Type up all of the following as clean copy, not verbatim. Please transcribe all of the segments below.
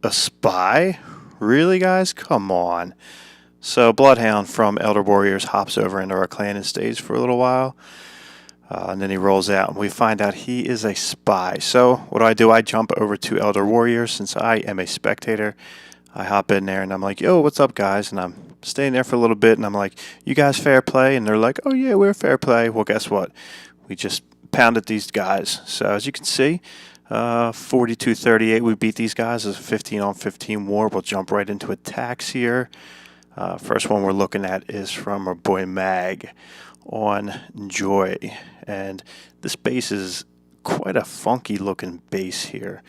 A spy? Really, guys? Come on. So, Bloodhound from Elder Warriors hops over into our clan and stays for a little while. And then he rolls out, and we find out he is a spy. So, what do? I jump over to Elder Warriors since I am a spectator. I hop in there, and I'm like, yo, what's up, guys? And I'm staying there for a little bit, and I'm like, you guys fair play? And they're like, oh, yeah, we're fair play. Well, guess what? We just pounded these guys. So, as you can see, 42-38, we beat these guys. It's a 15-on-15 war. We'll jump right into attacks here. First one we're looking at is from our boy Mag on Joy. And this base is quite a funky looking base here.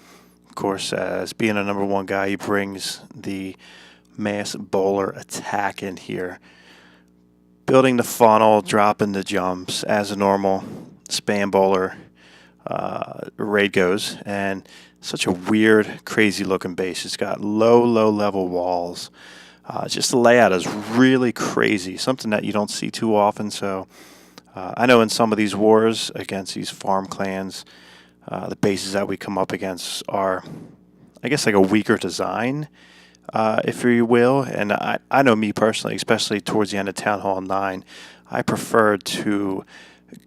Of course, as being a number one guy, he brings the mass bowler attack in here. Building the funnel, dropping the jumps as a normal spam bowler raid goes. And such a weird, crazy looking base. It's got low level walls. Just the layout is really crazy, something that you don't see too often. So I know in some of these wars against these farm clans, the bases that we come up against are, I guess, like a weaker design, if you will. And I know me personally, especially towards the end of Town Hall 9, I prefer to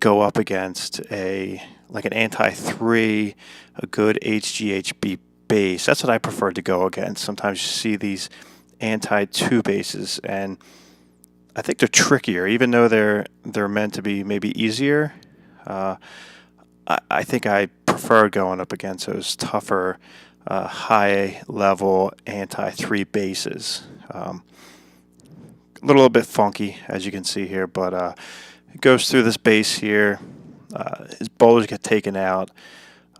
go up against an anti-3, a good HGHB base. That's what I prefer to go against. Sometimes you see these anti-2 bases, and I think they're trickier, even though they're meant to be maybe easier. I think I prefer going up against those tougher, high-level anti-3 bases. A little bit funky, as you can see here, but it goes through this base here. His bowlers get taken out,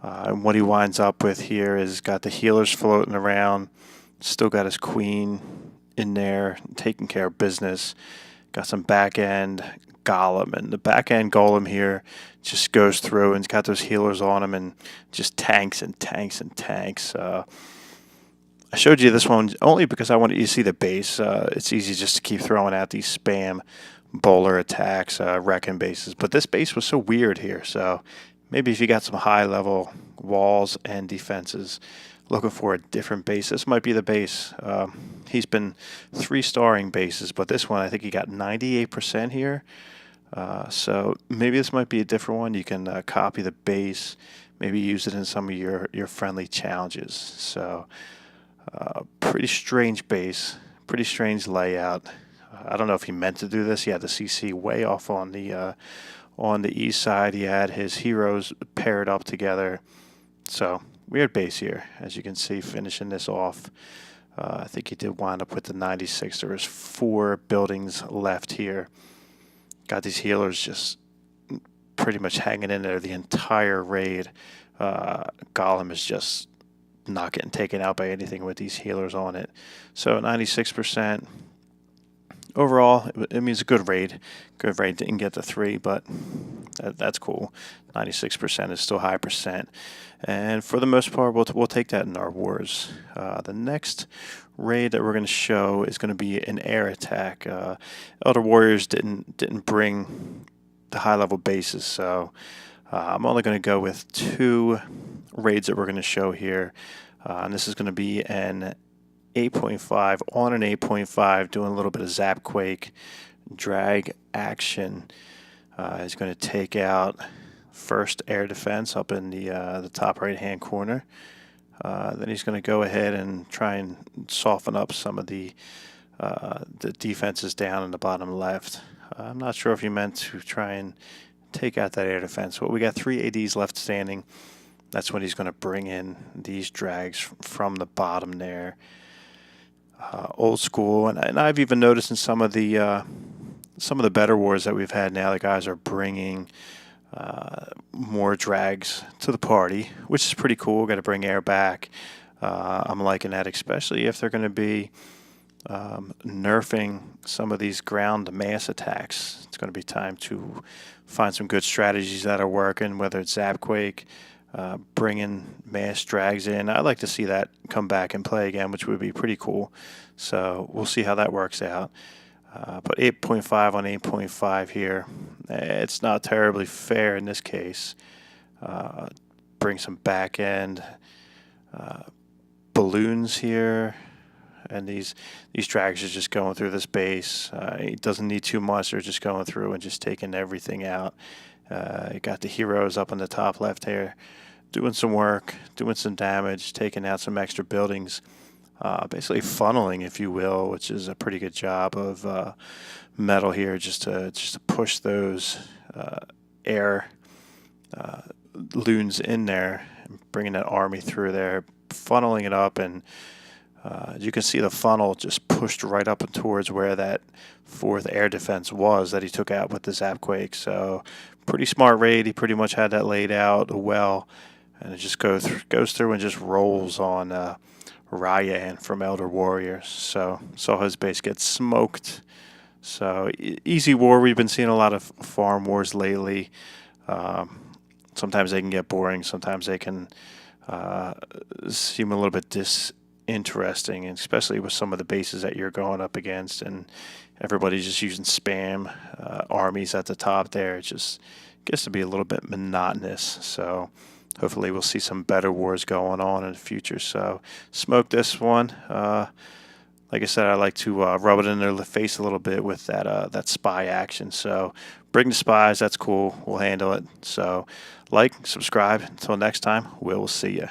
and what he winds up with here is got the healers floating around. Still got his queen in there taking care of business. Got some back end golem, and the back end golem here just goes through and got those healers on him and just tanks and tanks and tanks. I showed you this one only because I wanted you to see the base. It's easy just to keep throwing out these spam bowler attacks, wrecking bases. But this base was so weird here, so maybe if you got some high level walls and defenses, looking for a different base, this might be the base. He's been 3-starring bases, but this one I think he got 98% here. So maybe this might be a different one. You can copy the base, maybe use it in some of your friendly challenges. So pretty strange base, pretty strange layout. I don't know if he meant to do this. He had the CC way off on the east side. He had his heroes paired up together. So weird base here, as you can see, finishing this off. I think he did wind up with the 96. There was 4 buildings left here. Got these healers just pretty much hanging in there the entire raid. Golem is just not getting taken out by anything with these healers on it. So 96%. Overall, it means a good raid. Good raid. Didn't get the 3, but that's cool. 96% is still high percent. And for the most part, we'll take that in our wars. The next raid that we're going to show is going to be an air attack. Elder Warriors didn't bring the high-level bases, so I'm only going to go with 2 raids that we're going to show here. And this is going to be an 8.5 on an 8.5, doing a little bit of zap quake drag action. He's going to take out first air defense up in the top right hand corner. Then he's going to go ahead and try and soften up some of the defenses down in the bottom left. I'm not sure if he meant to try and take out that air defense, but we got 3 ADs left standing. That's when he's going to bring in these drags from the bottom there. Old school, and I've even noticed in some of the better wars that we've had now, the guys are bringing more drags to the party, which is pretty cool. Got to bring air back. I'm liking that, especially if they're going to be nerfing some of these ground mass attacks. It's going to be time to find some good strategies that are working, whether it's Zapquake, bringing mass drags in. I'd like to see that come back and play again, which would be pretty cool. So we'll see how that works out. But 8.5 on 8.5 here, it's not terribly fair in this case. Bring some back end, balloons here, and these dragons are just going through this base. It doesn't need too much. They're just going through and just taking everything out. You got the heroes up on the top left here, doing some work, doing some damage, taking out some extra buildings, basically funneling, if you will, which is a pretty good job of metal here, just to push those air loons in there, and bringing that army through there, funneling it up, and you can see the funnel just pushed right up and towards where that 4th air defense was that he took out with the Zapquake. So pretty smart raid. He pretty much had that laid out well, and it just goes through and just rolls on Ryan from Elder Warriors. So saw his base get smoked. So easy war. We've been seeing a lot of farm wars lately. Sometimes they can get boring. Sometimes they can seem a little bit disinteresting, and especially with some of the bases that you're going up against, and everybody's just using spam armies at the top there. It just gets to be a little bit monotonous. So hopefully we'll see some better wars going on in the future. So smoke this one. Like I said, I like to rub it in their face a little bit with that spy action. So bring the spies. That's cool. We'll handle it. So like, subscribe. Until next time, we'll see you.